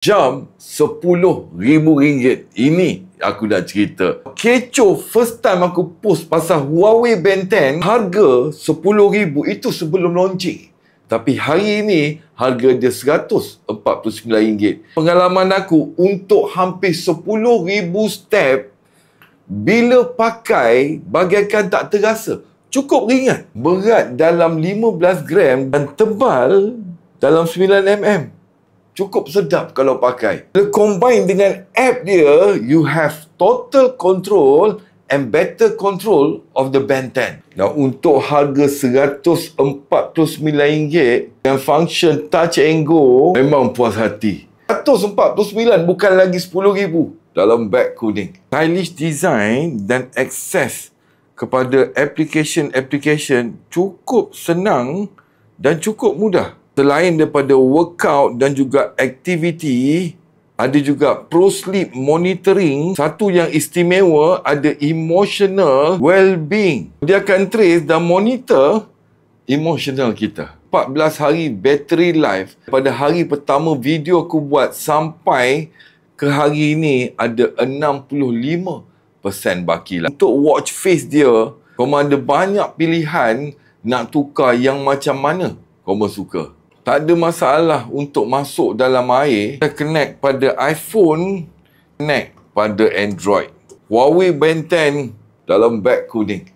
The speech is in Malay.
Jam RM10,000. Ini aku dah cerita. Kecoh first time aku post pasal Huawei Band 10, harga RM10,000 itu sebelum launching. Tapi hari ini harga dia RM149. Pengalaman aku untuk hampir 10,000 step, bila pakai bagaikan tak terasa. Cukup ringan. Berat dalam 15 gram dan tebal dalam 9mm. Cukup sedap kalau pakai. Bila combine dengan app dia, you have total control and better control of the Band 10. Nah, untuk harga RM149 dengan function touch and go, memang puas hati. RM149 bukan lagi RM10,000 dalam beg kuning. Stylish design dan akses kepada application cukup senang dan cukup mudah. Selain daripada workout dan juga activity, ada juga pro sleep monitoring. Satu yang istimewa, ada emotional well-being. Dia akan trace dan monitor emotional kita. 14 hari battery life. Pada hari pertama video aku buat sampai ke hari ini, ada 65% baki lah. Untuk watch face dia, kau ada banyak pilihan nak tukar yang macam mana kau suka. Tak ada masalah untuk masuk dalam air. Kita connect pada iPhone, connect pada Android. Huawei Band 10 dalam beg kuning.